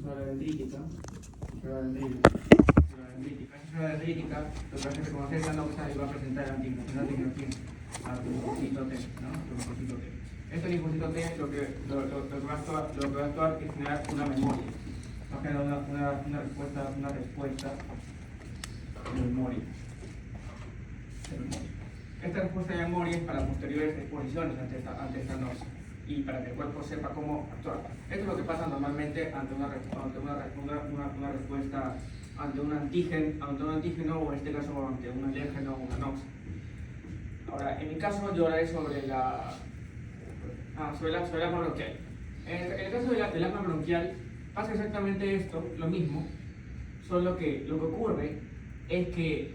suela dendrítica, suela dendrítica, lo que hace es reconocer la noxa y va a presentar el antígeno al linfocito T, ¿no? Al linfocito T. Este linfocito T lo que va a actuar es generar una memoria, va a generar una respuesta de memoria. Esta respuesta de memoria es para posteriores exposiciones ante esta noxa y para que el cuerpo sepa cómo actuar. Esto es lo que pasa normalmente ante una respuesta ante un antígeno o en este caso ante un alérgeno o una noxa. Ahora, en mi caso yo hablaré sobre la asma bronquial. En el caso del asma bronquial pasa exactamente esto, lo mismo, solo que lo que ocurre es que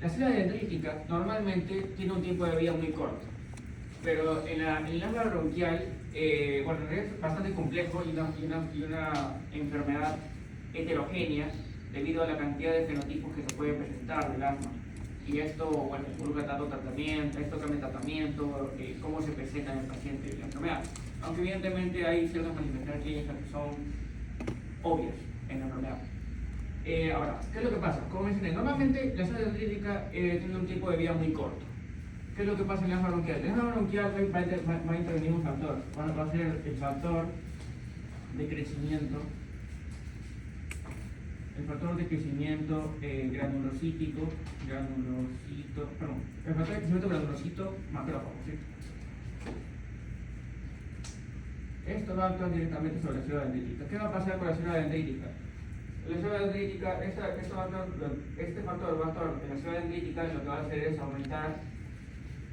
la célula dendrítica normalmente tiene un tiempo de vida muy corto, pero en el asma bronquial, bueno, en realidad es bastante complejo y una enfermedad heterogénea debido a la cantidad de fenotipos que se pueden presentar del asma. Y esto, bueno, involucra tanto tratamiento, esto cambia el tratamiento, cómo se presenta en el paciente la enfermedad. Aunque evidentemente hay ciertas manifestaciones clínicas que son obvias en la enfermedad. Ahora, ¿qué es lo que pasa? Como mencioné, normalmente la célula dendrítica tiene un tiempo de vida muy corto. ¿Qué es lo que pasa en el asma bronquial? En el asma bronquial va a intervenir un factor, va a ser el factor de crecimiento. El factor de crecimiento granulocítico, el factor de crecimiento granulocito macrófago, ¿sí? Esto va a actuar directamente sobre la célula dendrítica. ¿Qué va a pasar con la célula dendrítica? La célula dendrítica, este factor va a actuar en la célula dendrítica y lo que va a hacer es aumentar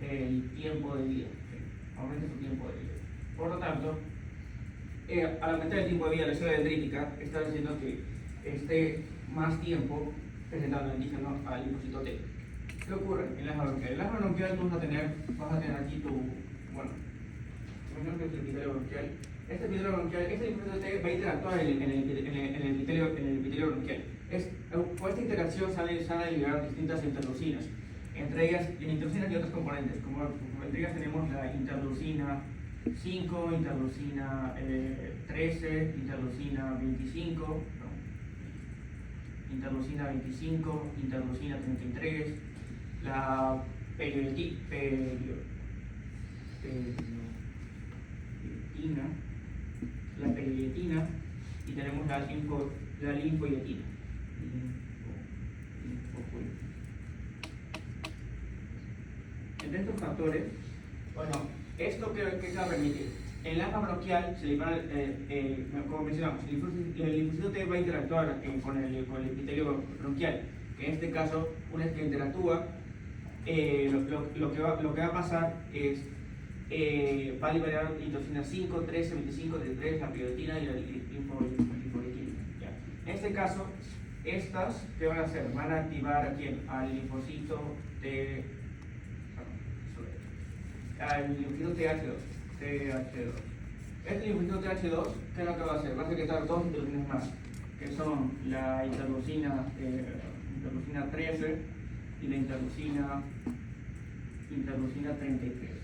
el tiempo de vida, aumenta su tiempo de vida. Por lo tanto, al aumentar el tiempo de vida de la célula dendrítica, está diciendo que esté más tiempo presentando antígeno al linfocito T. ¿Qué ocurre en el asma bronquial? En el asma bronquial tú vas a tener aquí tu, bueno, imagino que es el epitelio bronquial. Este linfocito T va a interactuar en el epitelio bronquial. Por esta interacción se van a liberar distintas interleucinas. Entre ellas, en interleucinas y otros componentes, como entre ellas tenemos la interleucina 5, interleucina 13, interleucina 25, interleucina 25, interleucina 33, la periodina, y tenemos la linfoyetina. Entre estos factores, bueno, ¿esto qué va a permitir? En el asma bronquial, como mencionamos, el linfocito T va a interactuar con el epitelio bronquial, que en este caso, una vez que interactúa, lo que va a pasar es va a liberar interleucina 5, 13, 25, 33, la periodina y la linfoyetina. En este caso, estas, ¿qué van a hacer? Van a activar ¿a quién? Al linfocito T, al linfocito TH2. Este linfocito TH2, ¿qué es lo que va a hacer? Va a secretar dos interleucinas más, que son la interleucina 13 y la interleucina 33.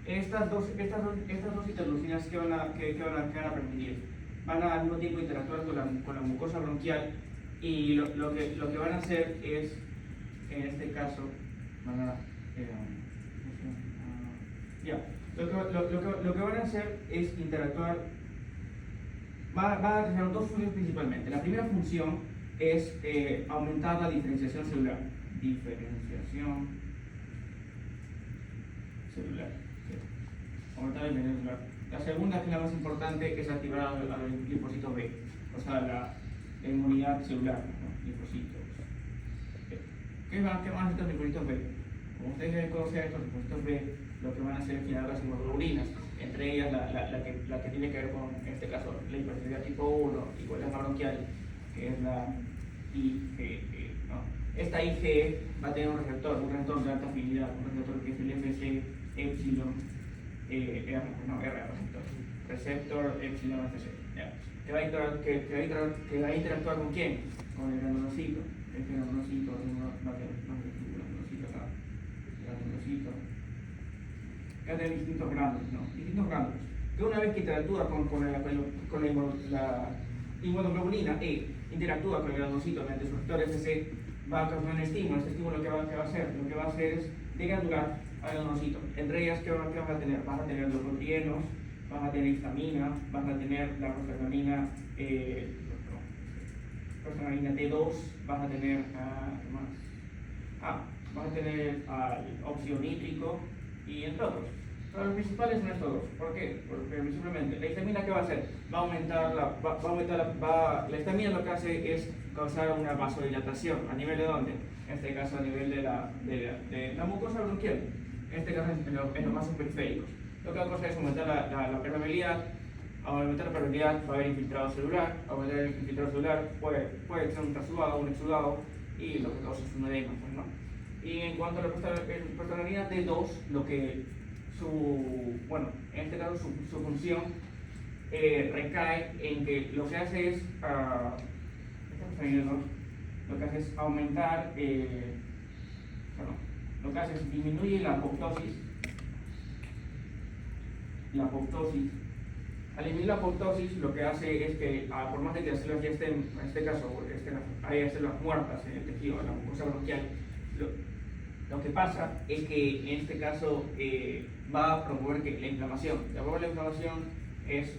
Estas dos interleucinas que van a permitir, van a al mismo tiempo interactuar con la mucosa bronquial y lo que van a hacer es, en este caso, lo que van a hacer es interactuar, va a tener dos funciones principalmente. La primera función es aumentar la diferenciación celular. Aumentar la diferenciación celular. La segunda, que es la más importante, es activar a los linfocitos B, o sea, la inmunidad celular, ¿no? Linfocitos. ¿Qué más estos linfocitos B? Como ustedes deben conocer, estos linfocitos B lo que van a hacer es generar las hemoglobinas, entre ellas la que tiene que ver con, en este caso, la hipersensibilidad tipo 1, igual la asma bronquial, que es la IgE, ¿no? Esta IgE va a tener un receptor de alta afinidad, un receptor que es el Fc epsilon R, receptor epsilon Fc, que va a interactuar con quién? Con el granulocito. Este granulocito va a tener granulocito, que hay distintos gránulos, ¿no? Distintos gránulos, que una vez que interactúa con inmunoglobulina E interactúa con el granulocito mediante su receptor Fc, va a causar un estímulo. Este estímulo ¿qué va a hacer? Lo que va a hacer es degradular al granulocito. Entre ellas, ¿qué vas a tener? Vas a tener los proteínos, vas a tener histamina, vas a tener la prostaglandina T2, vas a tener vas a tener óxido nítrico y entre otros. Pero los principales son estos dos. ¿Por qué? Porque simplemente la histamina, ¿qué va a hacer? Va a aumentar la histamina lo que hace es causar una vasodilatación. ¿A nivel de dónde? En este caso a nivel de la mucosa bronquial. En este caso en los vasos periféricos. Lo que va a causar es aumentar la permeabilidad. Al aumentar la permeabilidad va a haber infiltrado celular. Al aumentar el infiltrado celular puede ser un trasudado, un exudado, y lo que causa es un edema, ¿no? Y en cuanto a la prostaglandina T2, lo que en este caso su función recae en que lo que hace es lo que hace es aumentar, lo que hace es disminuye la apoptosis. Al disminuir la apoptosis, lo que hace es que, por más de que las células ya estén, en este caso, hay células muertas en el tejido, en la mucosa bronquial, lo que pasa es que en este caso va a promover que la inflamación. La inflamación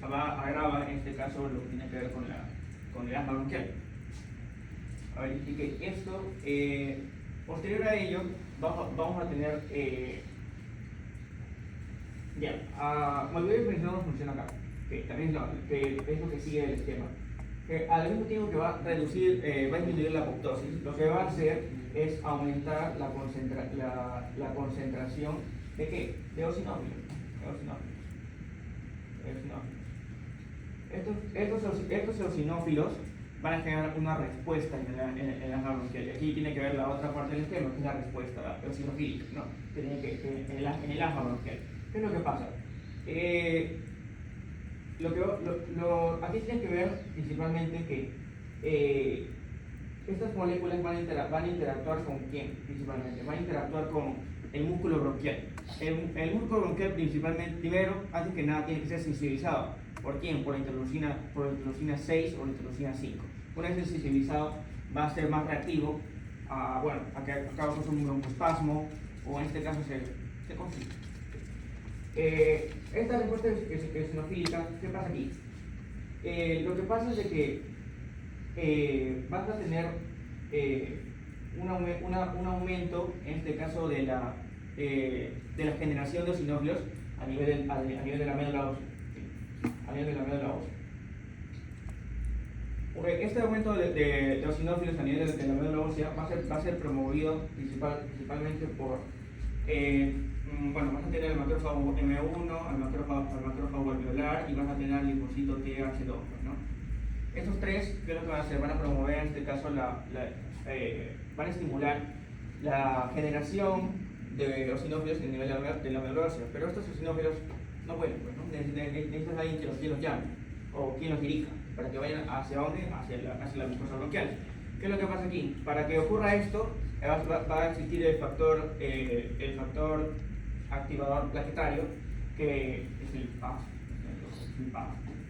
agrava en este caso lo que tiene que ver con el asma bronquial. A ver, explique esto. Posterior a ello, vamos a tener. Me olvidé de mencionar una función acá, que también es lo que sigue el esquema. Al mismo tiempo que va a reducir, va a disminuir la apoptosis, lo que va a hacer es aumentar la concentración de ¿qué? De eosinófilos. Estos eosinófilos van a generar una respuesta en la asma bronquial. Y aquí tiene que ver la otra parte del esquema, que es la respuesta eosinofílica, ¿no? En el asma bronquial. ¿Qué es lo que pasa? Aquí tiene que ver principalmente que estas moléculas van a interactuar con ¿quién? Principalmente van a interactuar con el músculo bronquial. El músculo bronquial principalmente, primero, antes que nada, tiene que ser sensibilizado. ¿Por quién? Por la interleucina 6 o la interleucina 5. Una vez sensibilizado, va a ser más reactivo a que cause un broncoespasmo, o en este caso se conflicta. Esta respuesta eosinofílica, ¿qué pasa aquí? Lo que pasa es de que vas a tener un aumento, en este caso, de la generación de eosinófilos a nivel de la médula ósea. Este aumento de eosinófilos a nivel de la médula ósea va a ser promovido principalmente por vas a tener el macrófago M1, el macrófago alveolar, y vas a tener el linfocito TH2, ¿no? Estos tres, ¿qué es lo que van a hacer? Van a promover, en este caso, van a estimular la generación de eosinófilos en el nivel de la médula ósea. Pero estos eosinófilos no pueden, pues, ¿no? Necesitas alguien que los llame, o quien los dirija, para que vayan hacia dónde, hacia la mucosa bronquial. ¿Qué es lo que pasa aquí? Para que ocurra esto, va a existir el factor activador plaquetario, que es el PAF.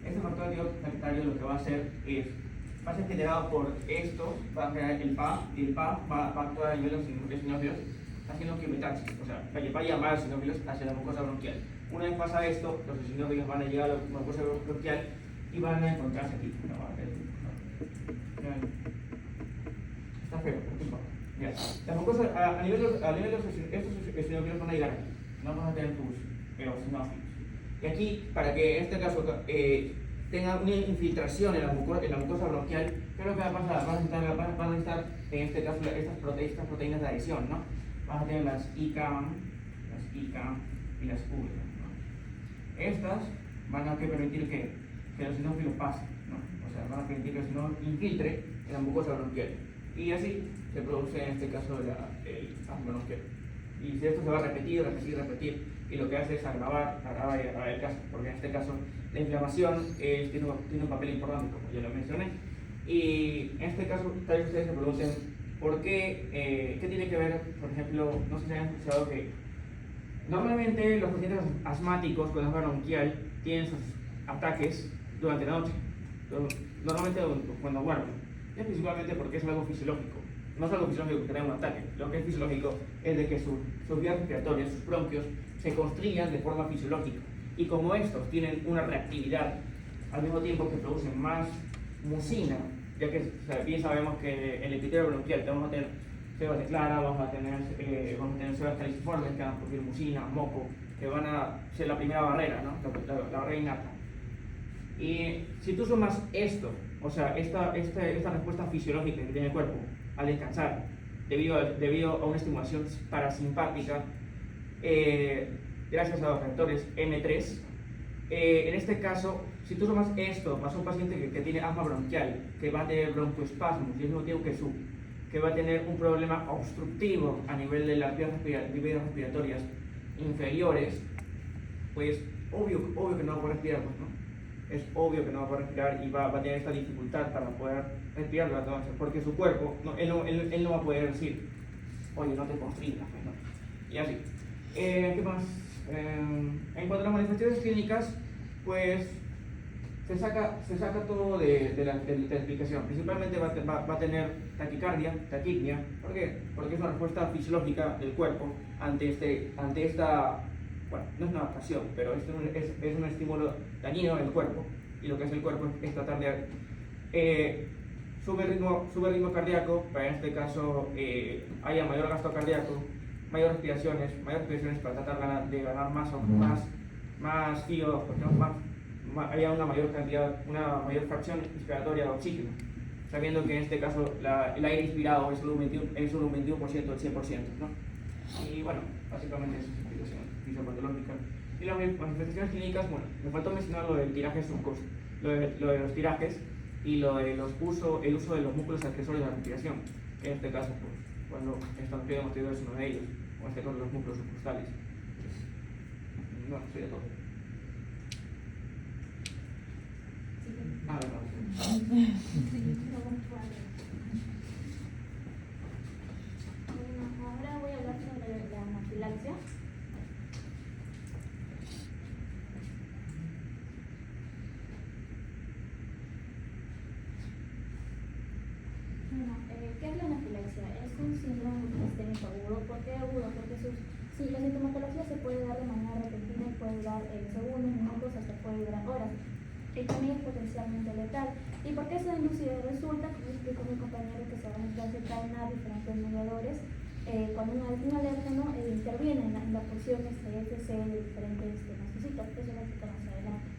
Este factor activador plaquetario lo que va a hacer es, va a ser generado por esto, va a generar el PAF, y el PAF va a actuar a nivel de los eosinófilos, haciendo que metaxis, o sea, va a llamar a los eosinófilos hacia la mucosa bronquial. Una vez pasa esto, los eosinófilos van a llegar a la mucosa bronquial y van a encontrarse aquí. Está feo, ¿qué importa? La mucosa, a nivel de estos eosinófilos van a llegar aquí, no van a tener tus eosinófilos. Y aquí, para que en este caso tenga una infiltración en la mucosa bronquial, ¿qué es lo que va a pasar? Van a estar en este caso estas proteínas de adhesión, ¿no? Vas a tener las ICAM y las URA, ¿no? Estas van a permitir que el eosinófilo pase, ¿no? O sea, van a permitir que el eosinófilo infiltre en la mucosa bronquial. Y así se produce en este caso el asma bronquial. Y si esto se va a repetir, y lo que hace es agravar el caso, porque en este caso la inflamación tiene un papel importante, como ya lo mencioné. Y en este caso, tal vez ustedes se pregunten, ¿por qué? ¿Qué tiene que ver, por ejemplo, no sé si han escuchado que normalmente los pacientes asmáticos con asma bronquial tienen sus ataques durante la noche, Normalmente cuando guardan, es principalmente porque es algo fisiológico. No es algo fisiológico que tenga un ataque, lo que es fisiológico es de que sus vías respiratorias, sus bronquios, se constriñan de forma fisiológica. Y como estos tienen una reactividad al mismo tiempo que producen más mucina, ya que bien sabemos que el epitelio bronquial vamos a tener células de clara, vamos a tener células caliciformes que van a producir mucina, moco, que van a ser la primera barrera, ¿no? La barrera innata. Y si tú sumas esto, o sea, esta respuesta fisiológica que tiene el cuerpo al descansar, debido a una estimulación parasimpática, gracias a los receptores M3, en este caso, si tú sumas esto más un paciente que tiene asma bronquial, que va a tener broncoespasmos, y es el motivo que va a tener un problema obstructivo a nivel de las vías respiratorias inferiores, pues obvio que no va a poder respirar, pues, ¿no? Es obvio que no va a poder respirar y va a tener esta dificultad para poder respirar durante la noche, porque su cuerpo, él no va a poder decir, oye, no te constringas, pues, ¿no? Y así. ¿Qué más? En cuanto a las manifestaciones clínicas, pues se saca todo de la explicación. Principalmente va a tener taquicardia, taquipnia. ¿Por qué? Porque es una respuesta fisiológica del cuerpo ante esta, bueno, no es una adaptación, pero es un estímulo dañino del cuerpo. Y lo que hace el cuerpo es tratar de sube el ritmo cardíaco, para en este caso haya mayor gasto cardíaco, mayores respiraciones para tratar de ganar más fío, haya una mayor fracción inspiratoria de oxígeno, sabiendo que en este caso el aire inspirado es solo un 21% del 100%, ¿no? Y bueno, básicamente eso es explicación fisiopatológica. Y las manifestaciones clínicas, bueno, me faltó mencionar lo del tiraje subcos, lo de los tirajes y lo de el uso de los músculos accesorios de la respiración. En este caso, pues, cuando estampida hemotibial es uno de ellos, o en este caso los músculos subcostales. Pues, no, sería todo. Ah, Bueno, ahora voy a hablar sobre la anafilaxia. Bueno, ¿qué es la anafilaxia? Es un síndrome sistémico agudo. ¿Por qué agudo? Porque la sintomatología se puede dar de manera repentina y puede dar segundos, minutos, hasta puede durar horas. Y también es potencialmente letal. ¿Y por qué se ha inducido? Resulta, como explicó mi compañero, que se van a desencadenar diferentes mediadores cuando un alérgeno interviene en la porción FC de diferentes mascocitas. Eso lo explico más adelante.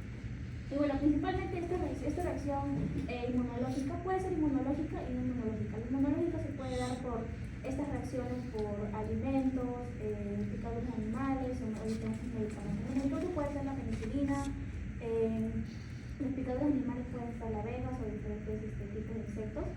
Y bueno, principalmente esta reacción inmunológica puede ser inmunológica y no inmunológica. La inmunológica se puede dar por estas reacciones por alimentos, picados de animales o diferentes medicamentos. En el caso puede ser la penicilina, los picados de animales pueden ser abejas o diferentes tipos de insectos.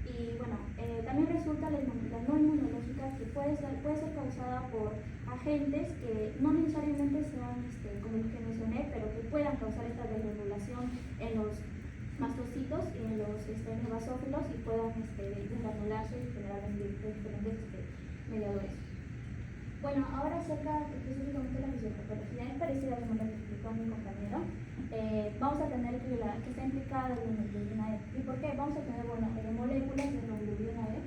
Y bueno, también resulta la no inmunológica, que puede ser causada por agentes que no necesariamente sean como los que mencioné, pero que puedan causar esta desregulación en los mastocitos y en los basófilos y puedan desgranularse y generar diferentes mediadores. Bueno, ahora acerca específicamente de la fisiopatología, es parecida como lo que explicó mi compañero. Vamos a tener que está implicada la hemoglobina E. ¿Y por qué? Vamos a tener, moléculas de hemoglobina E.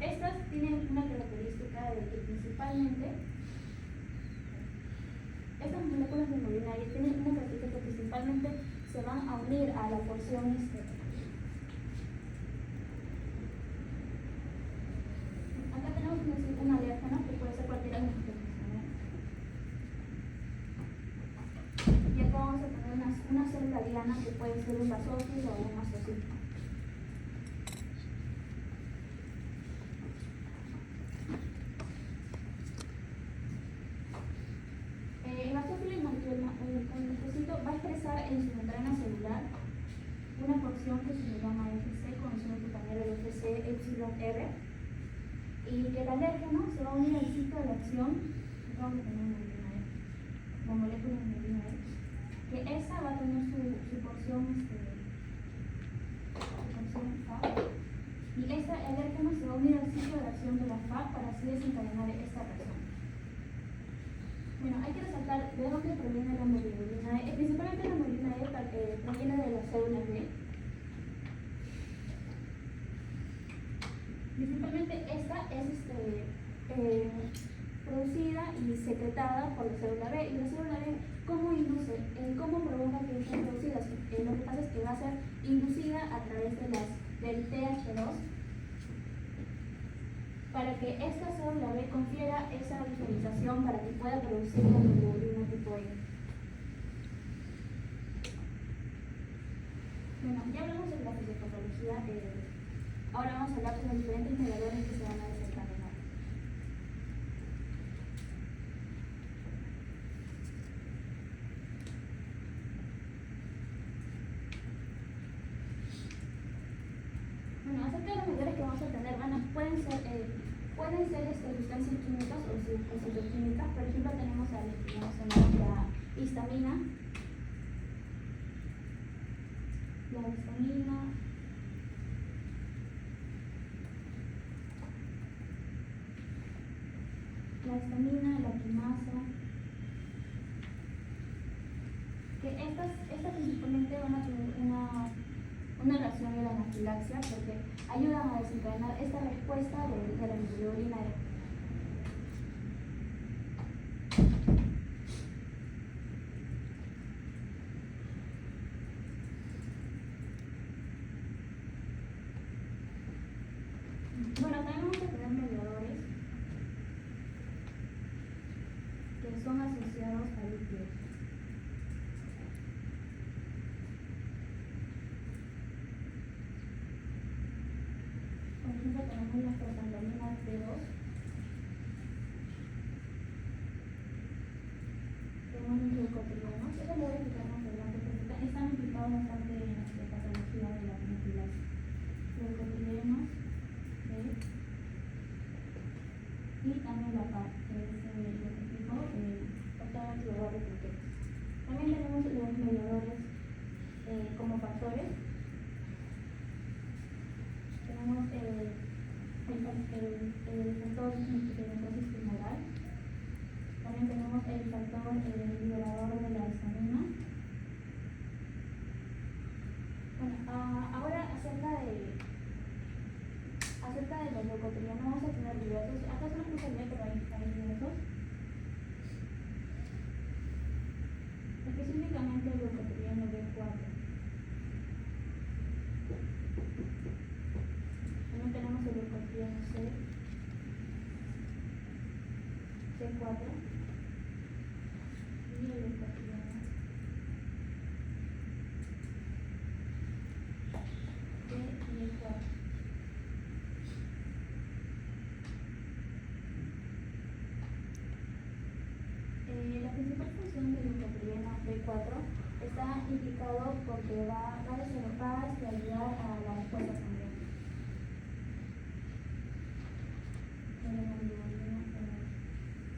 Estas tienen una característica de que principalmente, estas moléculas de hemoglobina E tienen una característica que principalmente se van a unir a la porción acá tenemos un alérgeno que puede ser cualquiera de los que mencioné. Y acá vamos a tener una célula diana que puede ser un basófilo o un mastocito. El basófilo y el mastocito va a expresar en su membrana celular una porción que se le llama FC, conocido compañero de FC epsilon R. Y que el alérgeno se va a unir al sitio de la acción, vamos a tener la molécula de hemoglobina E, que esa va a tener su porción FA, y ese alérgeno se va a unir al sitio de acción de la FA para así desencadenar esta reacción. Bueno, hay que resaltar de dónde proviene la hemoglobina E. Principalmente la hemoglobina E proviene de las células B. Principalmente esta es producida y secretada por la célula B. Y la célula B, ¿cómo induce? ¿Cómo provoca que sean producidas? Lo que pasa es que va a ser inducida a través del TH2 para que esta célula B confiera esa diferenciación para que pueda producir la hemoglobina tipo E. Bueno, ya hablamos de la fisiopatología. Ahora vamos a hablar de los diferentes mediadores que se van a desencadenar. Bueno, acerca de los mediadores que vamos a tener, pueden ser sustancias químicas o citoquímicas. Por ejemplo, tenemos la histamina, la quimasa, que estas principalmente van a tener una reacción de la anafilaxia porque ayudan a desencadenar esta respuesta de la hemoglobina E. Bueno, también vamos a tener mediadores que son asociados a lípidos. Por ejemplo, tenemos las prostaglandinas B2, tenemos los leucotrienos. Eso lo voy a explicar más adelante porque están implicados bastante en la patología de la anafilaxia. Leucotrienos y también la PAR, que es lo que explicó factor antidorador de plaquetas. También tenemos los mediadores como factores. Tenemos el factor de necrosis tumoral. También tenemos el factor liberador de la histamina. Bueno, ahora acerca de los leucotrienos vamos a tener diversos. Acá solo puse bien, pero hay diversos. Específicamente el leucotrieno B4. También tenemos el leucotrieno C4 y el leucotrieno D y E4. La principal función del leucotrieno B4 está implicado porque va a ayudar a la respuesta sanguínea.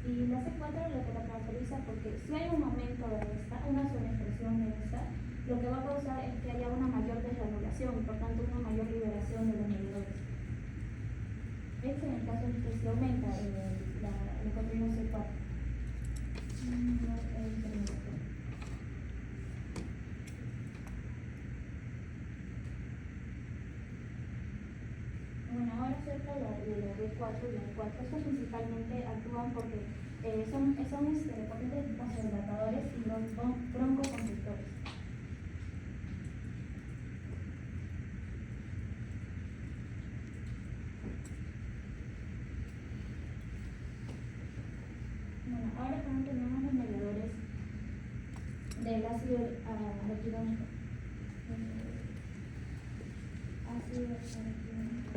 Y la C4 lo que la caracteriza porque si hay un aumento de una sobreexpresión de esta, lo que va a causar es que haya una mayor desregulación y por tanto una mayor liberación de los mediadores. Este es el caso en que se aumenta el leucotrieno C4. Bueno, ahora acerca de la B4 y la E4, estos principalmente actúan porque son potentes vasodilatadores y broncoconstrictores. Bueno, ahora también tenemos los mediadores del ácido araquidónico. Ácido araquidónico.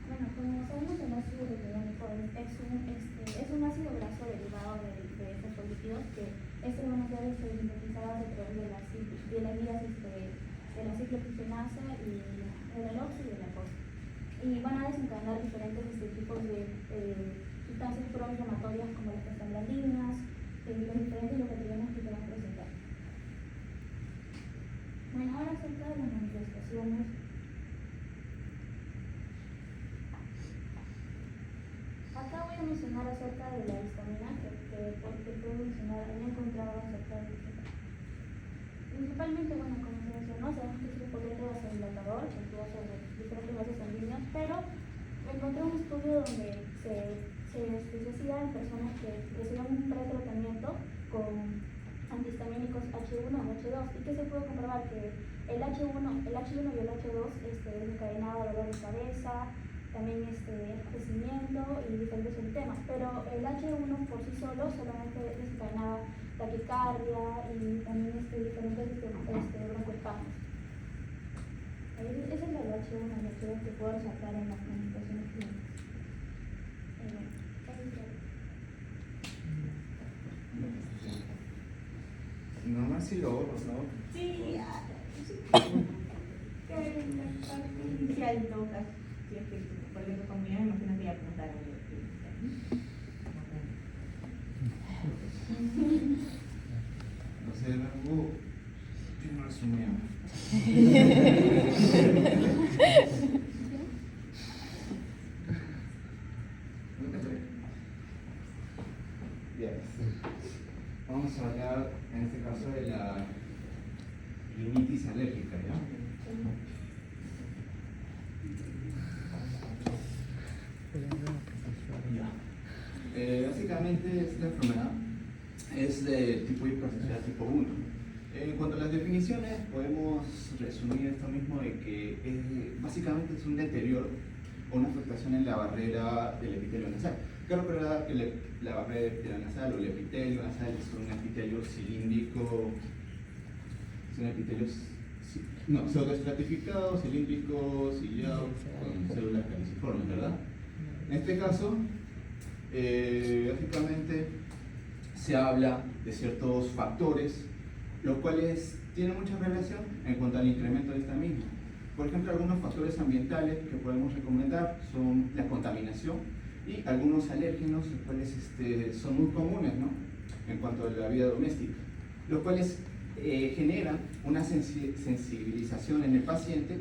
Bueno, como sabemos, el ácido araquidónico es un ácido graso derivado de estos lípidos que estos van a ser sintetizados a través de las vías de la ciclooxigenasa y de la LOX y de la COX. Y van a desencadenar diferentes tipos de sustancias proinflamatorias como las prostaglandinas, los diferentes leucotrienos que se van a presentar. Bueno, ahora acerca de las manifestaciones. Acá voy a mencionar acerca de la histamina, porque puedo mencionar, he encontrado acerca de esto. Principalmente, bueno, como se mencionó, sabemos que es un potente vasodilatador, que actúa sobre diferentes vasos sanguíneos, pero encontré un estudio donde se decía en personas que recibían un pretratamiento con antihistamínicos H1 y H2, y que se pudo comprobar que el H1 y el H2 desencadenaba dolor de cabeza, también enrojecimiento y diferentes síntomas, pero el H1 por sí solo solamente desencadenaba taquicardia y también diferentes broncoespasmos. Ese es el H1 y el H2 que puedo resaltar en las manifestaciones clínicas. Nomás si lo borro, ¿no? Sí, que la parte inicial en todo caso, si es que por ejemplo con mi imagino que ya apuntaron. No sé, Rango, yo no resumía. Bien. Vamos a hablar en este caso de la rinitis alérgica, ¿ya? Básicamente esta enfermedad es de tipo hipersensibilidad tipo 1. En cuanto a las definiciones, podemos resumir esto mismo de que básicamente es un deterioro o una afectación en la barrera del epitelio nasal. Quiero recordar que la barrera del epitelio nasal o el epitelio nasal es un epitelio cilíndrico, es un epitelio pseudoestratificado, cilíndrico, ciliado, con células caliciformes, ¿verdad? En este caso, básicamente se habla de ciertos factores, los cuales tienen mucha relación en cuanto al incremento de esta misma. Por ejemplo, algunos factores ambientales que podemos recomendar son la contaminación y algunos alérgenos, los cuales son muy comunes, ¿no?, en cuanto a la vida doméstica, los cuales generan una sensibilización en el paciente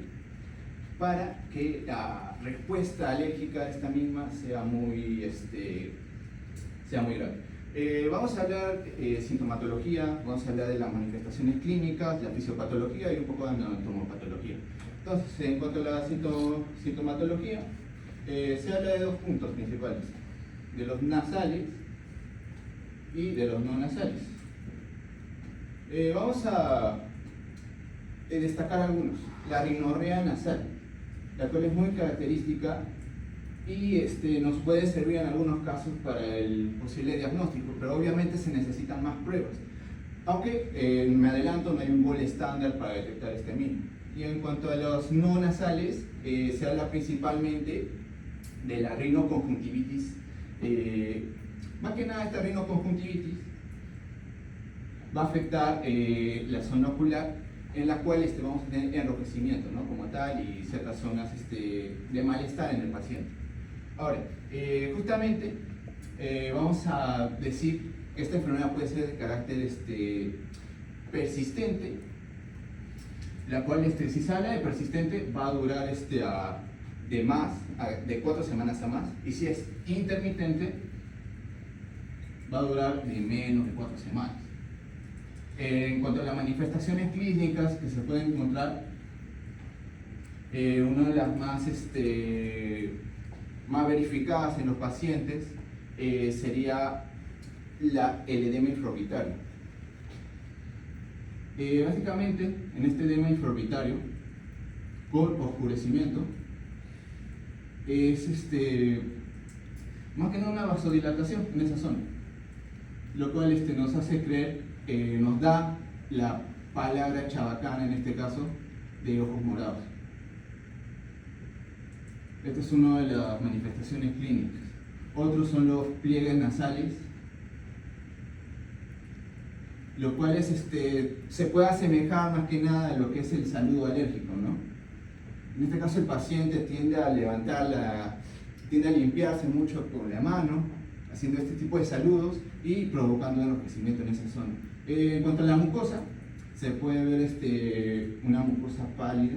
para que la respuesta alérgica a esta misma sea muy grave. Vamos a hablar de sintomatología, vamos a hablar de las manifestaciones clínicas, la fisiopatología y un poco de anatomopatología. Entonces, en cuanto a la sintomatología, se habla de dos puntos principales, de los nasales y de los no nasales. Vamos a destacar algunos. La rinorrea nasal, la cual es muy característica y nos puede servir en algunos casos para el posible diagnóstico, pero obviamente se necesitan más pruebas. Aunque, me adelanto, no hay un gol estándar para detectar este mismo. Y en cuanto a los no nasales, se habla principalmente de la rinoconjuntivitis. Más que nada, esta rinoconjuntivitis va a afectar la zona ocular, en la cual vamos a tener enrojecimiento, ¿no?, como tal, y ciertas zonas de malestar en el paciente. Ahora, justamente vamos a decir que esta enfermedad puede ser de carácter persistente, la cual si se habla de persistente va a durar de 4 semanas a más, y si es intermitente va a durar de menos de 4 semanas. En cuanto a las manifestaciones clínicas que se pueden encontrar, una de las más verificadas en los pacientes sería el edema infraorbitario. Básicamente, en este edema infraorbitario, por oscurecimiento, es más que nada una vasodilatación en esa zona, lo cual nos hace creer, nos da la palabra chabacana, en este caso, de ojos morados. Esta es una de las manifestaciones clínicas. Otros son los pliegues nasales, lo cual se puede asemejar más que nada a lo que es el saludo alérgico, ¿no? En este caso el paciente tiende a tiende a limpiarse mucho con la mano, haciendo este tipo de saludos y provocando enrojecimiento en esa zona. En cuanto a la mucosa, se puede ver una mucosa pálida,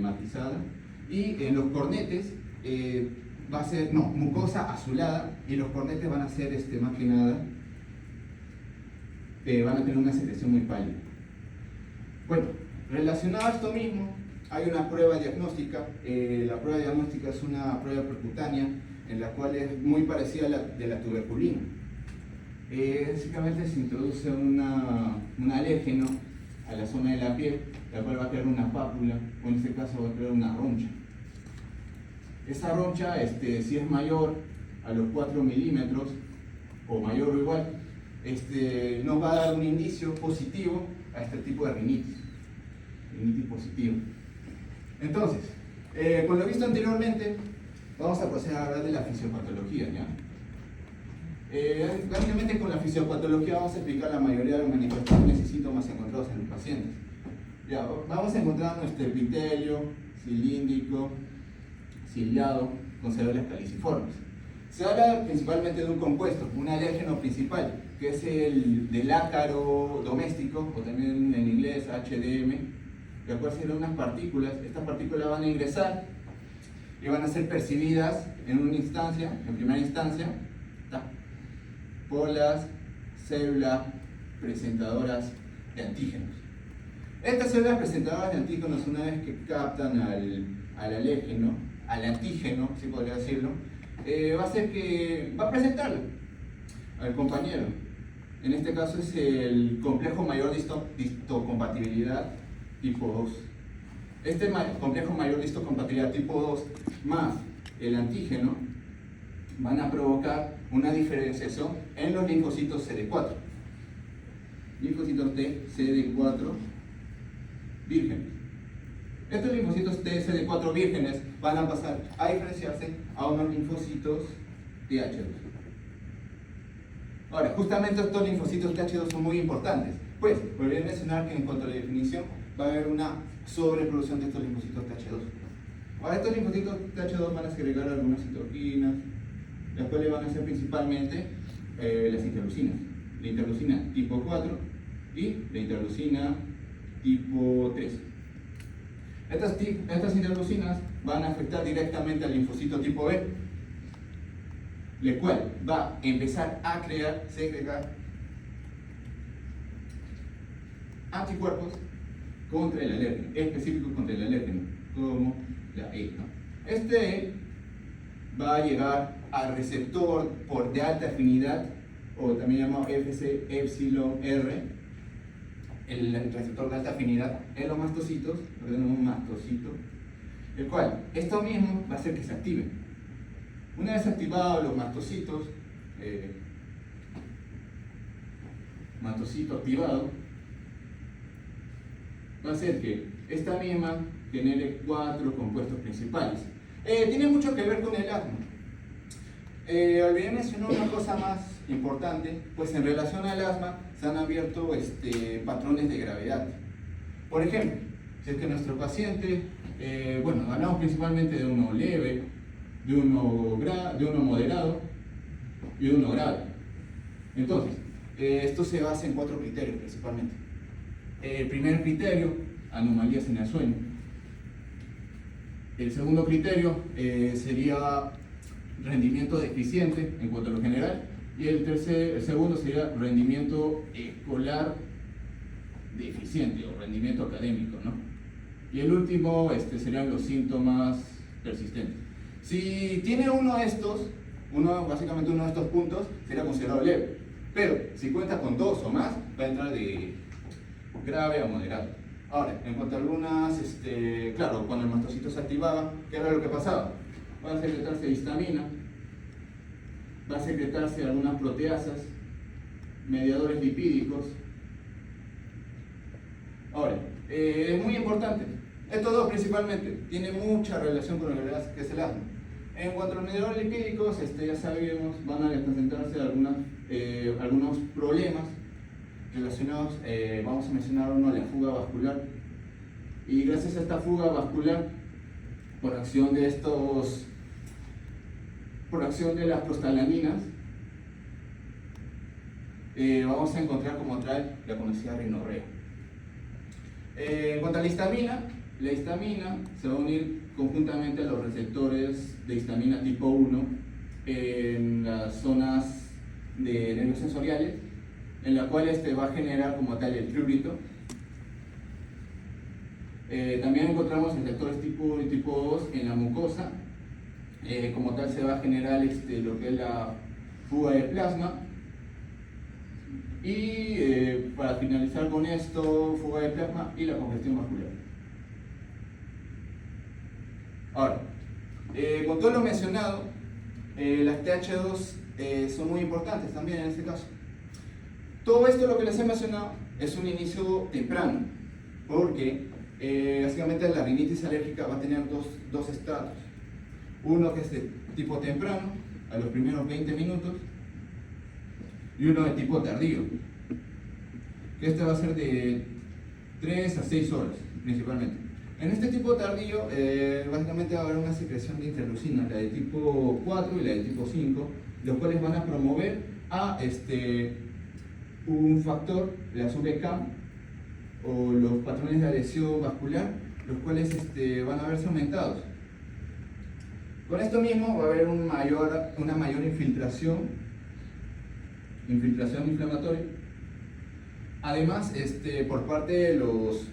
matizada, y en los cornetes va a ser, no, mucosa azulada, y los cornetes van a ser más que nada, van a tener una secreción muy pálida. Bueno, relacionado a esto mismo, hay una prueba diagnóstica. La prueba diagnóstica es una prueba percutánea en la cual es muy parecida a la de la tuberculina. Básicamente se introduce un alérgeno a la zona de la piel, la cual va a crear una pápula, o en este caso va a crear una roncha. Esa roncha, si es mayor a los 4 milímetros, o mayor o igual, nos va a dar un indicio positivo a este tipo de rinitis positiva. Entonces, con lo visto anteriormente, vamos a proceder a hablar de la fisiopatología, ¿ya? Básicamente con la fisiopatología vamos a explicar la mayoría de las manifestaciones y síntomas encontrados en los pacientes. Ya, vamos a encontrar nuestro epitelio cilíndrico, ciliado, con células caliciformes. Se habla principalmente de un compuesto, un alérgeno principal, que es el del ácaro doméstico, o también en inglés HDM, de cual serán unas partículas. Estas partículas van a ingresar y van a ser percibidas en primera instancia, por las células presentadoras de antígenos. Estas células presentadoras de antígenos, una vez que captan al alérgeno, al antígeno, si podría decirlo, va a hacer que va a presentarlo al compañero. En este caso es el complejo mayor de histocompatibilidad tipo 2. Este complejo mayor de histocompatibilidad tipo 2 más el antígeno van a provocar una diferenciación en los linfocitos CD4. Linfocitos T CD4 vírgenes. Estos linfocitos T CD4 vírgenes van a pasar a diferenciarse a unos linfocitos TH2. Ahora, justamente estos linfocitos TH2 son muy importantes, pues volví a mencionar que en cuanto a la definición va a haber una sobreproducción de estos linfocitos TH2. Ahora, estos linfocitos TH2 van a segregar algunas citoquinas, las cuales van a ser principalmente las interleucinas. La interleucina tipo 4 y la interleucina tipo 3. Estas interleucinas van a afectar directamente al linfocito tipo B, el cual va a empezar a segregar anticuerpos contra el alérgeno, específicos contra el alérgeno, como la E, ¿no? Este va a llegar al receptor de alta afinidad, o también llamado FC epsilon R, el receptor de alta afinidad en los mastocitos, un mastocito, el cual esto mismo va a hacer que se active. Una vez activados los mastocitos, mastocito activado, va a hacer que esta misma genere 4 compuestos principales. Tiene mucho que ver con el asma. Olvidé mencionar una cosa más importante, pues en relación al asma se han abierto patrones de gravedad. Por ejemplo, si es que nuestro paciente, hablamos principalmente de uno leve, de uno moderado y de uno grave. Entonces, esto se basa en 4 criterios principalmente. El primer criterio, anomalías en el sueño. El segundo criterio sería rendimiento deficiente en cuanto a lo general. Y el segundo sería rendimiento escolar deficiente o rendimiento académico, ¿no? Y el último serían los síntomas persistentes. Si tiene básicamente uno de estos puntos, sería considerado leve. Pero si cuenta con 2 o más, va a entrar de grave a moderado. Ahora, en cuanto a algunas, claro, cuando el mastocito se activaba, ¿qué era lo que pasaba? Va a secretarse histamina, va a secretarse algunas proteasas, mediadores lipídicos. Ahora, es muy importante, estos dos principalmente tienen mucha relación con lo que es el asma. En cuanto a los mediadores lipídicos, ya sabemos, van a presentarse algunos problemas relacionados, vamos a mencionar uno, la fuga vascular. Y gracias a esta fuga vascular, por acción de las prostaglandinas, vamos a encontrar como tal la conocida rinorrea. En cuanto a la histamina se va a unir conjuntamente a los receptores de histamina tipo 1 en las zonas de nervios sensoriales, en la cual va a generar como tal el prurito. También encontramos receptores tipo 1 y tipo 2 en la mucosa. Como tal se va a generar lo que es la fuga de plasma. Y para finalizar con esto, fuga de plasma y la congestión vascular. Ahora, con todo lo mencionado, las TH2 son muy importantes también en este caso. Todo esto, lo que les he mencionado, es un inicio temprano, porque básicamente la rinitis alérgica va a tener dos estados. Uno que es de tipo temprano, a los primeros 20 minutos, y uno de tipo tardío, que este va a ser de 3 a 6 horas principalmente. En este tipo tardío, básicamente va a haber una secreción de interleucina, la de tipo 4 y la de tipo 5, los cuales van a promover a un factor, las VCAM, o los patrones de adhesión vascular, los cuales van a verse aumentados. Con esto mismo va a haber una mayor infiltración inflamatoria. Además, por parte de los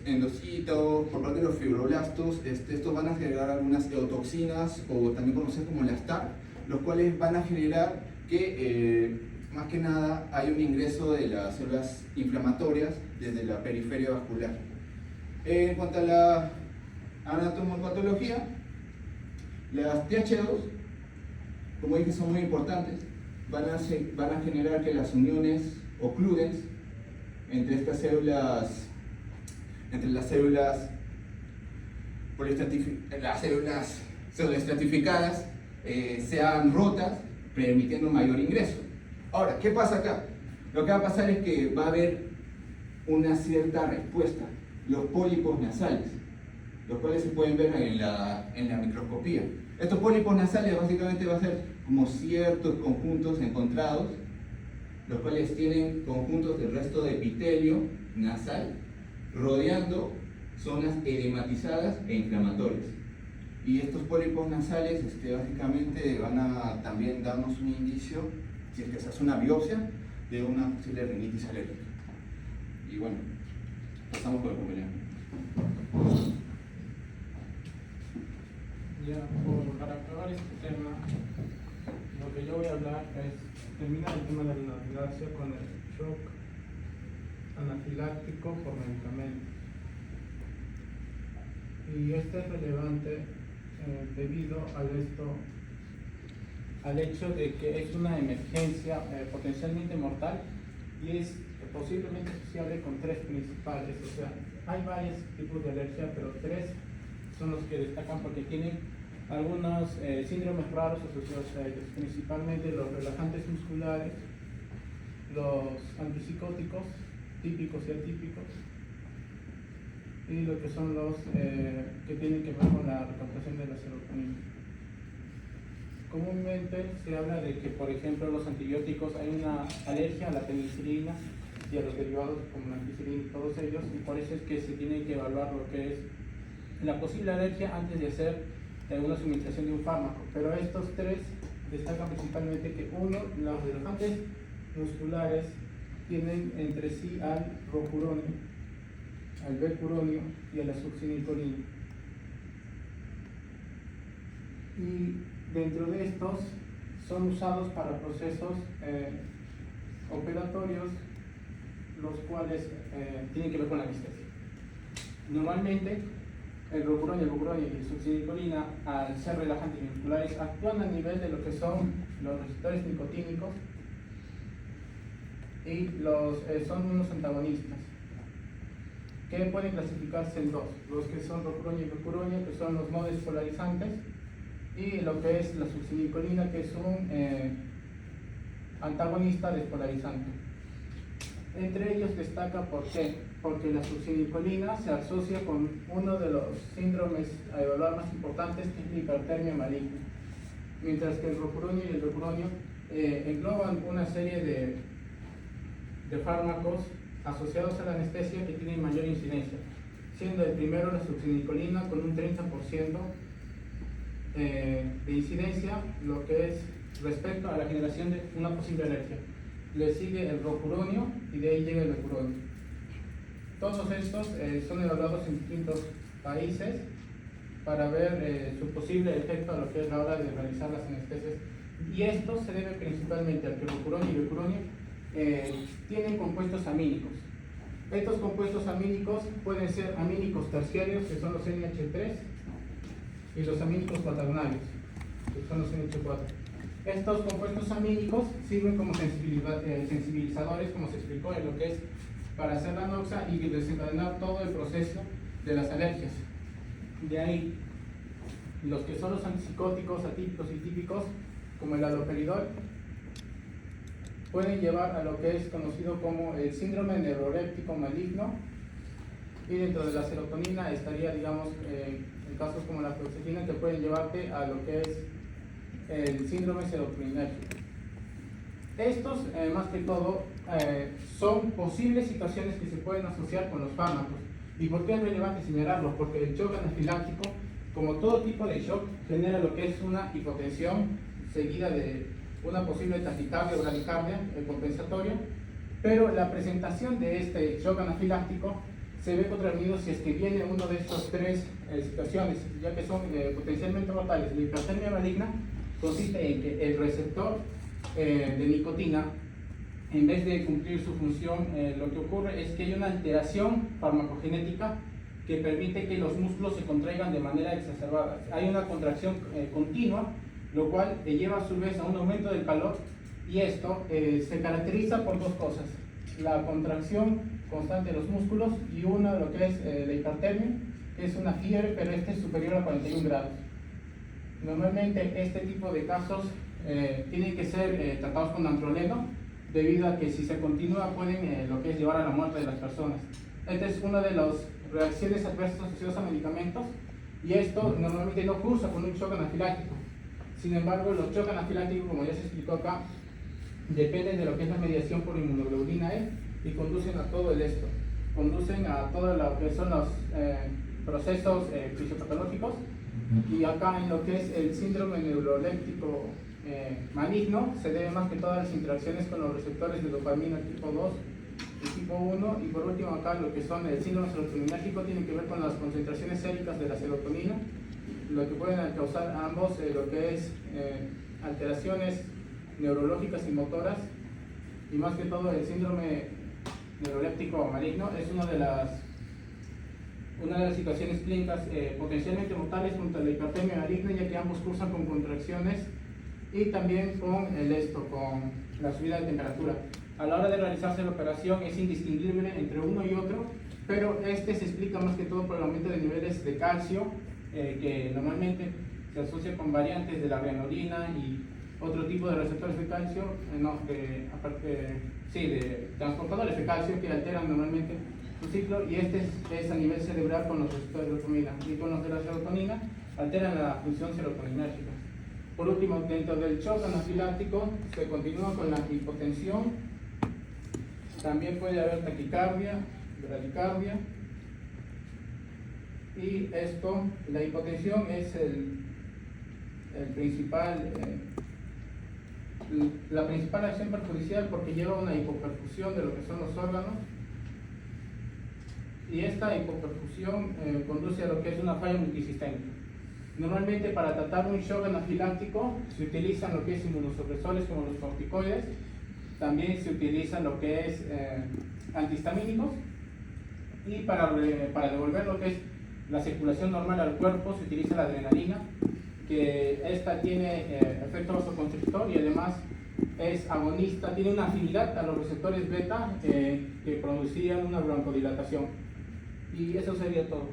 endocitos, por parte de los fibroblastos, estos van a generar algunas eotoxinas, o también conocidas como las TAC, los cuales van a generar que más que nada hay un ingreso de las células inflamatorias desde la periferia vascular. En cuanto a la anatomopatología, las TH2, como dije, son muy importantes. Van a generar que las uniones ocludens entre estas células, entre las células pseudoestratificadas, sean rotas, permitiendo un mayor ingreso. Ahora, ¿qué pasa acá? Lo que va a pasar es que va a haber una cierta respuesta, los pólipos nasales, los cuales se pueden ver en la microscopía. Estos pólipos nasales básicamente va a ser como ciertos conjuntos encontrados, los cuales tienen conjuntos del resto de epitelio nasal, rodeando zonas edematizadas e inflamatorias. Y estos pólipos nasales básicamente van a también darnos un indicio, si es que se hace una biopsia, de una posible rinitis alérgica. Y bueno, pasamos por el compañero. Ya, para acabar este tema, lo que yo voy a hablar es terminar el tema de la anafilaxia con el shock anafiláctico por medicamentos. Y este es relevante debido al hecho de que es una emergencia potencialmente mortal y es posiblemente asociable con tres principales. O sea, hay varios tipos de alergia, pero tres son los que destacan porque tienen algunos síndromes raros asociados a ellos, principalmente los relajantes musculares, los antipsicóticos típicos y atípicos, y lo que son los que tienen que ver con la recaptación de la serotonina. Comúnmente se habla de que, por ejemplo, los antibióticos, hay una alergia a la penicilina y a los derivados como la ampicilina y todos ellos, y por eso es que se tiene que evaluar lo que es la posible alergia antes de hacer una suministración de un fármaco. Pero estos tres destacan principalmente que uno, los relajantes musculares tienen entre sí al rocuronio, al becuronio y a la succinilcolina. Y dentro de estos son usados para procesos operatorios, los cuales tienen que ver con la anestesia. Normalmente el rocuronio, el becuronio y la succinilcolina, al ser relajantes musculares, actúan a nivel de lo que son los receptores nicotínicos y son unos antagonistas que pueden clasificarse en dos: los que son rocuronio y becuronio, que son los no despolarizantes, y lo que es la succinilcolina, que es un antagonista despolarizante. Entre ellos destaca ¿por qué? Porque la succinilcolina se asocia con uno de los síndromes a evaluar más importantes, que es la hipertermia maligna, mientras que el rocuronio y el becuronio engloban una serie de fármacos asociados a la anestesia que tienen mayor incidencia, siendo el primero la succinilcolina con un 30% de incidencia, lo que es respecto a la generación de una posible alergia. Le sigue el rocuronio y de ahí llega el mecuronio. Todos estos son evaluados en distintos países para ver su posible efecto a lo que es la hora de realizar las anestesias. Y esto se debe principalmente a que rocuronio y mecuronio tienen compuestos amínicos. Estos compuestos amínicos pueden ser amínicos terciarios, que son los NH3, y los amínicos cuaternarios, que son los NH4. Estos compuestos amínicos sirven como sensibilizadores, como se explicó, en lo que es para hacer la noxa y desencadenar todo el proceso de las alergias. De ahí, los que son los antipsicóticos, atípicos y típicos, como el haloperidol, pueden llevar a lo que es conocido como el síndrome neuroléptico maligno, y dentro de la serotonina estaría, digamos, en casos como la fluoxetina, que pueden llevarte a lo que es el síndrome serotoninérgico. Estos, más que todo, son posibles situaciones que se pueden asociar con los fármacos. ¿Y por qué es relevante señalarlo? Porque el shock anafiláctico, como todo tipo de shock, genera lo que es una hipotensión seguida de una posible taquicardia o bradicardia compensatoria, pero la presentación de este shock anafiláctico se ve contravenido si es que viene uno de estas tres situaciones, ya que son potencialmente mortales. La hipertermia maligna consiste en que el receptor de nicotina, en vez de cumplir su función, lo que ocurre es que hay una alteración farmacogenética que permite que los músculos se contraigan de manera exacerbada. Hay una contracción continua, lo cual lleva a su vez a un aumento del calor, y esto se caracteriza por dos cosas: la contracción constante de los músculos y uno de lo que es la hipertermia, que es una fiebre, pero este es superior a 41 grados. Normalmente este tipo de casos tienen que ser tratados con nandroleno, debido a que si se continúa pueden lo que es llevar a la muerte de las personas. Esta es una de las reacciones adversas asociadas a medicamentos, y esto normalmente no cursa con un shock anafiláctico. Sin embargo, los shock anafilácticos, como ya se explicó acá, dependen de lo que es la mediación por inmunoglobulina E y conducen a todo esto. Conducen a todo lo que son los procesos fisiopatológicos, y acá en lo que es el síndrome neuroléptico maligno se debe más que todas las interacciones con los receptores de dopamina tipo 2 y tipo 1, y por último acá lo que son el síndrome serotoninérgico tiene que ver con las concentraciones séricas de la serotonina, lo que pueden causar ambos lo que es alteraciones neurológicas y motoras. Y más que todo el síndrome neuroléptico maligno es una de las situaciones clínicas potencialmente mortales junto a la hipertermia maligna, ya que ambos cursan con contracciones y también con con la subida de temperatura. A la hora de realizarse la operación es indistinguible entre uno y otro, pero este se explica más que todo por el aumento de niveles de calcio, que normalmente se asocia con variantes de la rianolina y otro tipo de receptores de calcio, de transportadores de calcio que alteran normalmente su ciclo, y este es a nivel cerebral con los receptores de dopamina, y con los de la serotonina alteran la función serotoninérgica. Por último, dentro del shock anafiláctico se continúa con la hipotensión, también puede haber taquicardia, bradicardia, y la hipotensión es la principal acción perjudicial, porque lleva a una hipoperfusión de lo que son los órganos, y esta hipoperfusión conduce a lo que es una falla multisistémica. Normalmente para tratar un shock anafiláctico se utilizan lo que es inmunosupresores como los corticoides, también se utilizan lo que es antihistamínicos, y para devolver lo que es la circulación normal al cuerpo se utiliza la adrenalina, que esta tiene efecto vasoconstrictor y además es agonista, tiene una afinidad a los receptores beta que producían una broncodilatación. Y eso sería todo.